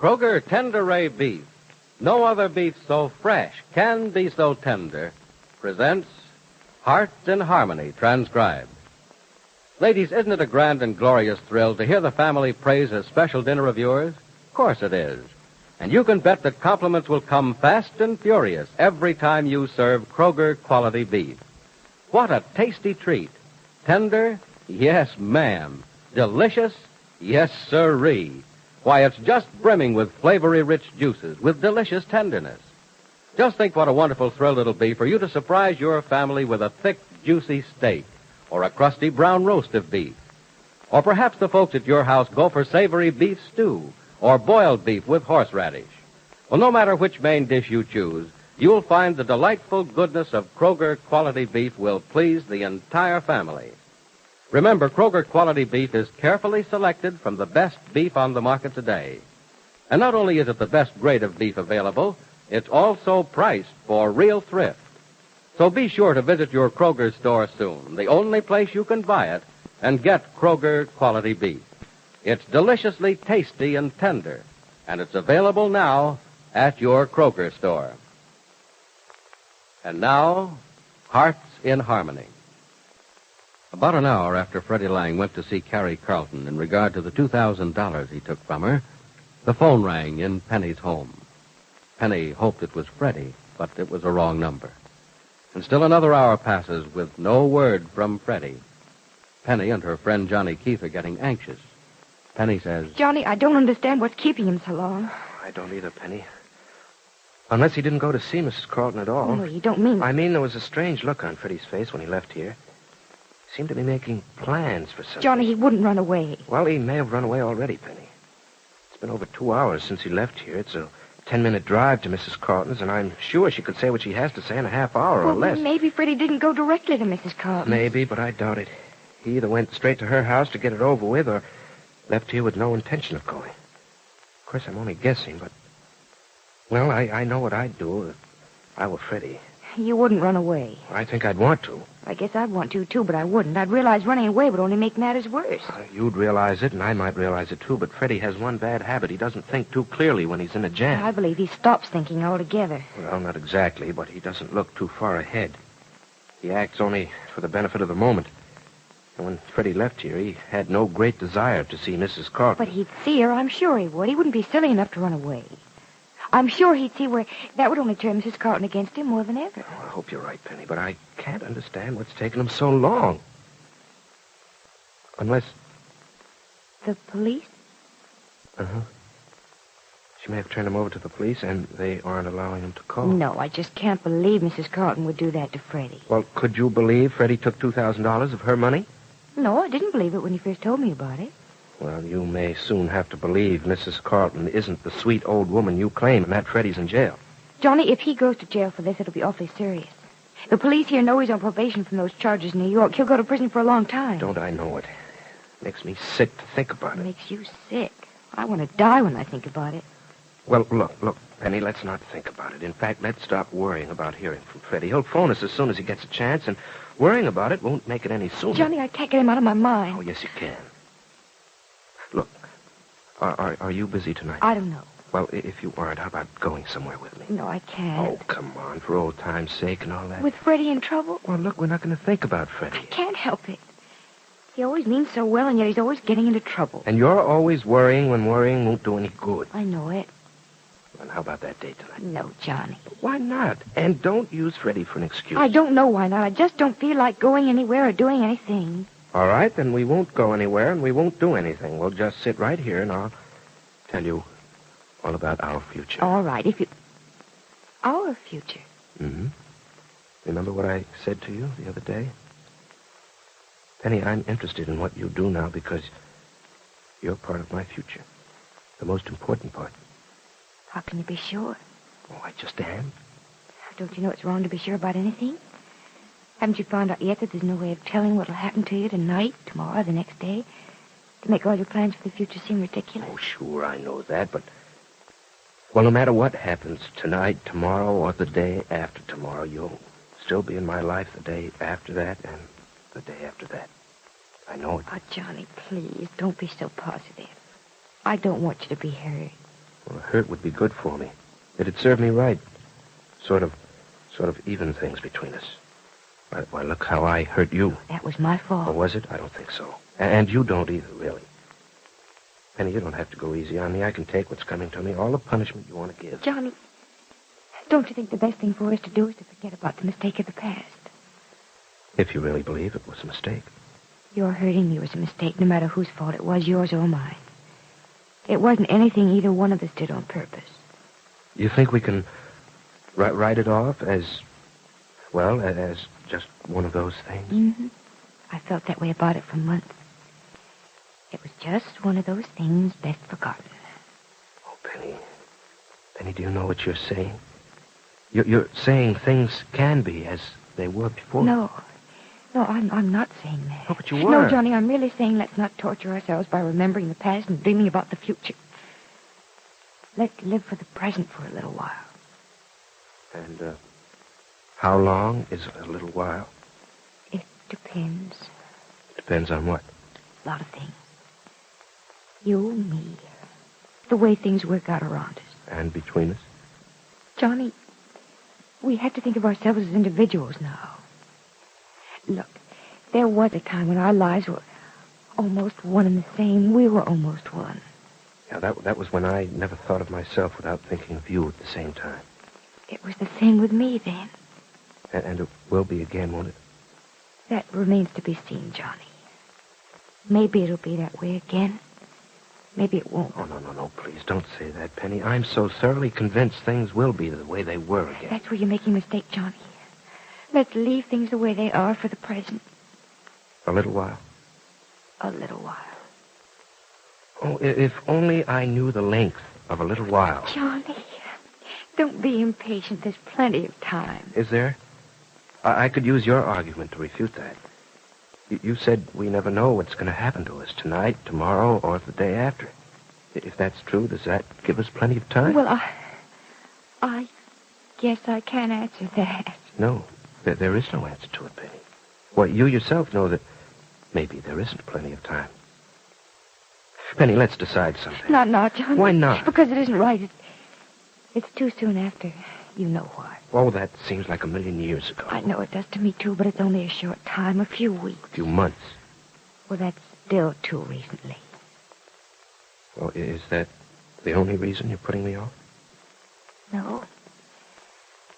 Kroger Tender Ray Beef. No other beef so fresh can be so tender. Presents Heart in Harmony, transcribed. Ladies, isn't it a grand and glorious thrill to hear the family praise a special dinner of yours? Of course it is. And you can bet that compliments will come fast and furious every time you serve Kroger quality beef. What a tasty treat. Tender? Yes, ma'am. Delicious? Yes, sirree. Why, it's just brimming with flavory-rich juices, with delicious tenderness. Just think what a wonderful thrill it'll be for you to surprise your family with a thick, juicy steak, or a crusty brown roast of beef. Or perhaps the folks at your house go for savory beef stew, or boiled beef with horseradish. Well, no matter which main dish you choose, you'll find the delightful goodness of Kroger quality beef will please the entire family. Remember, Kroger quality beef is carefully selected from the best beef on the market today. And not only is it the best grade of beef available, it's also priced for real thrift. So be sure to visit your Kroger store soon, the only place you can buy it, and get Kroger quality beef. It's deliciously tasty and tender, and it's available now at your Kroger store. And now, Hearts in Harmony. About an hour after Freddie Lang went to see Carrie Carlton in regard to the $2,000 he took from her, the phone rang in Penny's home. Penny hoped it was Freddie, but it was a wrong number. And still another hour passes with no word from Freddie. Penny and her friend Johnny Keith are getting anxious. Penny says, Johnny, I don't understand what's keeping him so long. I don't either, Penny. Unless he didn't go to see Mrs. Carlton at all. Oh, you don't mean... I mean there was a strange look on Freddie's face when he left here. He seemed to be making plans for something. Johnny, he wouldn't run away. Well, he may have run away already, Penny. It's been over 2 hours since he left here. It's a 10-minute drive to Mrs. Carlton's, and I'm sure she could say what she has to say in a half hour or less. Maybe Freddie didn't go directly to Mrs. Carlton. Maybe, but I doubt it. He either went straight to her house to get it over with, or left here with no intention of going. Of course, I'm only guessing, but... Well, I know what I'd do if I were Freddie. You wouldn't run away. I think I'd want to. I guess I'd want to, too, but I wouldn't. I'd realize running away would only make matters worse. You'd realize it, and I might realize it, too, but Freddie has one bad habit. He doesn't think too clearly when he's in a jam. I believe he stops thinking altogether. Well, not exactly, but he doesn't look too far ahead. He acts only for the benefit of the moment. And when Freddie left here, he had no great desire to see Mrs. Carlton. But he'd see her, I'm sure he would. He wouldn't be silly enough to run away. I'm sure he'd see where that would only turn Mrs. Carlton against him more than ever. Oh, I hope you're right, Penny, but I can't understand what's taken him so long. Unless... The police? Uh-huh. She may have turned him over to the police, and they aren't allowing him to call. No, I just can't believe Mrs. Carlton would do that to Freddie. Well, could you believe Freddie took $2,000 of her money? No, I didn't believe it when he first told me about it. Well, you may soon have to believe Mrs. Carlton isn't the sweet old woman you claim, and that Freddie's in jail. Johnny, if he goes to jail for this, it'll be awfully serious. The police here know he's on probation from those charges in New York. He'll go to prison for a long time. Don't I know it? Makes me sick to think about it. It makes you sick. I want to die when I think about it. Well, look, Penny, let's not think about it. In fact, let's stop worrying about hearing from Freddie. He'll phone us as soon as he gets a chance, and worrying about it won't make it any sooner. Johnny, I can't get him out of my mind. Oh, yes, you can. Look, are you busy tonight? I don't know. Well, if you aren't, how about going somewhere with me? No, I can't. Oh, come on, for old time's sake and all that. With Freddie in trouble? Well, look, we're not going to think about Freddie. I can't help it. He always means so well, and yet he's always getting into trouble. And you're always worrying when worrying won't do any good. I know it. And how about that date tonight? No, Johnny. Why not? And don't use Freddie for an excuse. I don't know why not. I just don't feel like going anywhere or doing anything. All right, then we won't go anywhere and we won't do anything. We'll just sit right here and I'll tell you all about our future. All right, if you... Our future? Mm-hmm. Remember what I said to you the other day? Penny, I'm interested in what you do now because you're part of my future. The most important part. How can you be sure? Oh, I just am. Don't you know it's wrong to be sure about anything? Haven't you found out yet that there's no way of telling what'll happen to you tonight, tomorrow, the next day? To make all your plans for the future seem ridiculous? Oh, sure, I know that, but... Well, no matter what happens tonight, tomorrow, or the day after tomorrow, you'll still be in my life the day after that and the day after that. I know it. Oh, Johnny, please, don't be so positive. I don't want you to be hurt. Well, a hurt would be good for me. It'd serve me right. Sort of even things between us. Why, look how I hurt you. That was my fault. Oh, was it? I don't think so. And you don't either, really. Penny, you don't have to go easy on me. I can take what's coming to me, all the punishment you want to give. Johnny, don't you think the best thing for us to do is to forget about the mistake of the past? If you really believe it was a mistake. Your hurting me was a mistake, no matter whose fault it was, yours or mine. It wasn't anything either one of us did on purpose. You think we can write it off as just one of those things? Mm-hmm. I felt that way about it for months. It was just one of those things best forgotten. Oh, Penny. Penny, do you know what you're saying? You're saying things can be as they were before. No, I'm not saying that. Oh, but you were. No, Johnny, I'm really saying let's not torture ourselves by remembering the past and dreaming about the future. Let's live for the present for a little while. And, how long is a little while? It depends. Depends on what? A lot of things. You, me, the way things work out around us. And between us? Johnny, we have to think of ourselves as individuals now. Look, there was a time when our lives were almost one and the same. We were almost one. Yeah, that was when I never thought of myself without thinking of you at the same time. It was the same with me then. And it will be again, won't it? That remains to be seen, Johnny. Maybe it'll be that way again. Maybe it won't. Oh, no, please don't say that, Penny. I'm so thoroughly convinced things will be the way they were again. That's where you're making a mistake, Johnny. Let's leave things the way they are for the present. A little while? A little while. Oh, if only I knew the length of a little while. Johnny, don't be impatient. There's plenty of time. Is there? I could use your argument to refute that. You said we never know what's going to happen to us tonight, tomorrow, or the day after. If that's true, does that give us plenty of time? Well, I guess I can't answer that. No, there is no answer to it, Penny. Well, you yourself know that maybe there isn't plenty of time. Penny, let's decide something. Not, Johnny. Why not? Because it isn't right. It's too soon after. You know why. Oh, that seems like a million years ago. I know it does to me, too, but it's only a short time, a few weeks. A few months. Well, that's still too recently. Well, is that the only reason you're putting me off? No.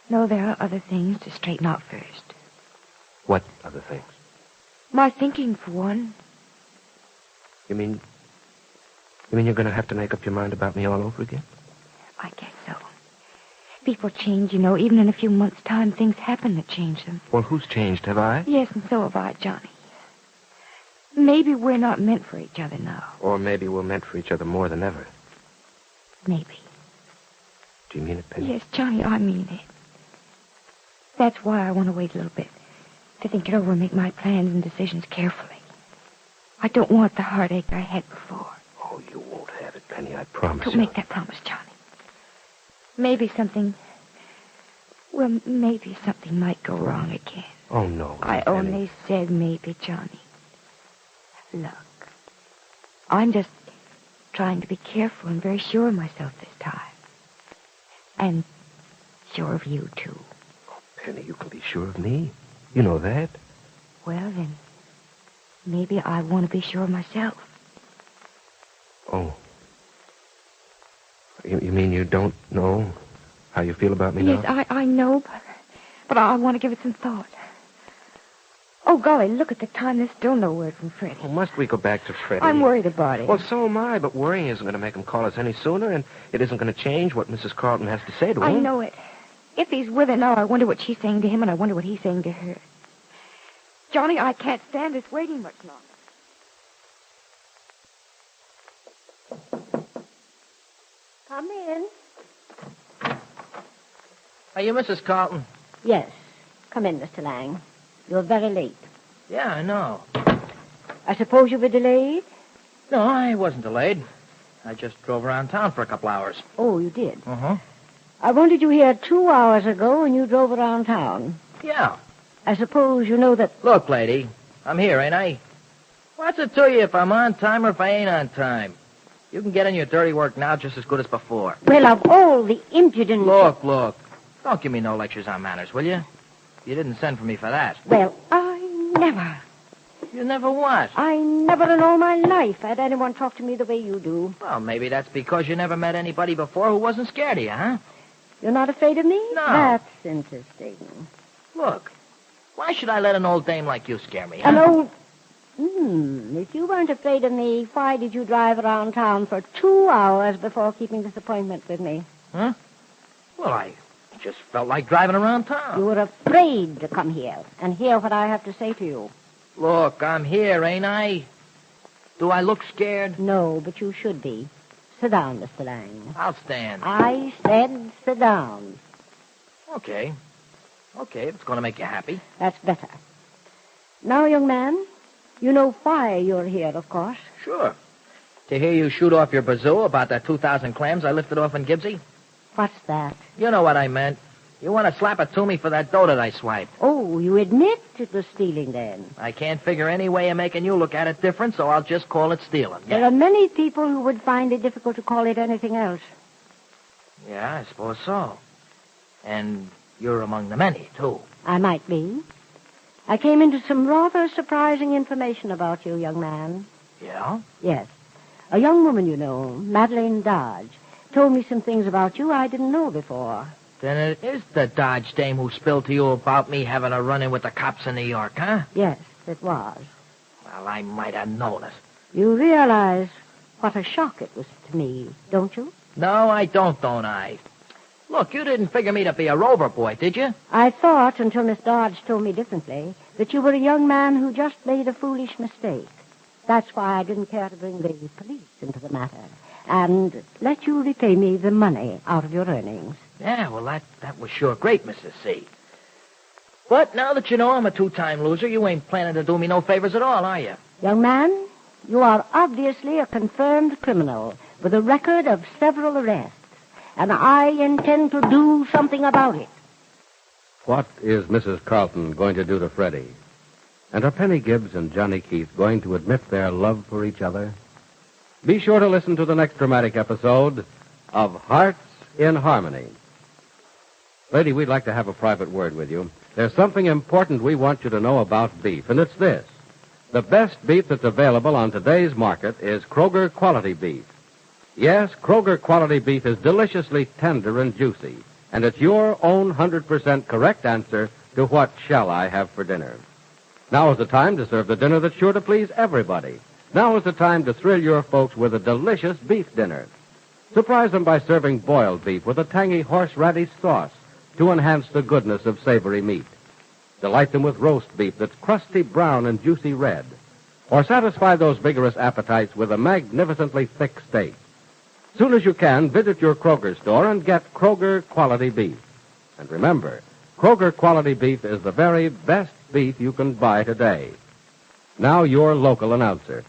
No, there are other things to straighten out first. What other things? My thinking, for one. You mean you're going to have to make up your mind about me all over again? I guess so. People change, you know. Even in a few months' time, things happen that change them. Well, who's changed? Have I? Yes, and so have I, Johnny. Maybe we're not meant for each other now. Or maybe we're meant for each other more than ever. Maybe. Do you mean it, Penny? Yes, Johnny, I mean it. That's why I want to wait a little bit. To think it over and make my plans and decisions carefully. I don't want the heartache I had before. Oh, you won't have it, Penny, I promise Don't you. make that promise, Johnny. Maybe something might go wrong again. Oh, no. I Penny. only said maybe, Johnny. Look, I'm just trying to be careful and very sure of myself this time. And sure of you, too. Oh, Penny, you can be sure of me. You know that. Well, then, maybe I want to be sure of myself. Oh. You mean you don't know how you feel about me yes, now? Yes, I know, but I want to give it some thought. Oh, golly, look at the time. There's still no word from Freddie. Oh, must we go back to Freddie? I'm worried about it. Well, so am I, but worrying isn't going to make him call us any sooner, and it isn't going to change what Mrs. Carlton has to say to him. I know it. If he's with her now, I wonder what she's saying to him, and I wonder what he's saying to her. Johnny, I can't stand this waiting much longer. Come in. Are you Mrs. Carlton? Yes. Come in, Mr. Lang. You're very late. Yeah, I know. I suppose you were delayed? No, I wasn't delayed. I just drove around town for a couple hours. Oh, you did? Uh-huh. I wanted you here 2 hours ago and you drove around town. Yeah. I suppose you know that... Look, lady, I'm here, ain't I? What's it to you if I'm on time or if I ain't on time? You can get in your dirty work now just as good as before. Well, of all the impudent... Look. Don't give me no lectures on manners, will you? You didn't send for me for that. Well, I never... You never what? I never in all my life had anyone talk to me the way you do. Well, maybe that's because you never met anybody before who wasn't scared of you, huh? You're not afraid of me? No. That's interesting. Look, why should I let an old dame like you scare me, huh? An old... If you weren't afraid of me, why did you drive around town for 2 hours before keeping this appointment with me? Huh? Well, I just felt like driving around town. You were afraid to come here and hear what I have to say to you. Look, I'm here, ain't I? Do I look scared? No, but you should be. Sit down, Mr. Lang. I'll stand. I said sit down. Okay, if it's going to make you happy. That's better. Now, young man, you know why you're here, of course. Sure. To hear you shoot off your bazoo about that 2,000 clams I lifted off in Gibbsy? What's that? You know what I meant. You want to slap it to me for that dough that I swiped. Oh, you admit it was stealing, then? I can't figure any way of making you look at it different, so I'll just call it stealing. There are many people who would find it difficult to call it anything else. Yeah, I suppose so. And you're among the many, too. I might be. I came into some rather surprising information about you, young man. Yeah? Yes. A young woman you know, Madeline Dodge, told me some things about you I didn't know before. Then it is the Dodge dame who spilled to you about me having a run-in with the cops in New York, huh? Yes, it was. Well, I might have noticed. You realize what a shock it was to me, don't you? No, I don't I? Look, you didn't figure me to be a rover boy, did you? I thought, until Miss Dodge told me differently, that you were a young man who just made a foolish mistake. That's why I didn't care to bring the police into the matter and let you repay me the money out of your earnings. Yeah, well, that was sure great, Mrs. C. But now that you know I'm a two-time loser, you ain't planning to do me no favors at all, are you? Young man, you are obviously a confirmed criminal with a record of several arrests, and I intend to do something about it. What is Mrs. Carlton going to do to Freddie? And are Penny Gibbs and Johnny Keith going to admit their love for each other? Be sure to listen to the next dramatic episode of Hearts in Harmony. Lady, we'd like to have a private word with you. There's something important we want you to know about beef, and it's this. The best beef that's available on today's market is Kroger quality beef. Yes, Kroger quality beef is deliciously tender and juicy, and it's your own 100% correct answer to what shall I have for dinner. Now is the time to serve the dinner that's sure to please everybody. Now is the time to thrill your folks with a delicious beef dinner. Surprise them by serving boiled beef with a tangy horseradish sauce to enhance the goodness of savory meat. Delight them with roast beef that's crusty brown and juicy red. Or satisfy those vigorous appetites with a magnificently thick steak. Soon as you can, visit your Kroger store and get Kroger quality beef. And remember, Kroger quality beef is the very best beef you can buy today. Now your local announcer.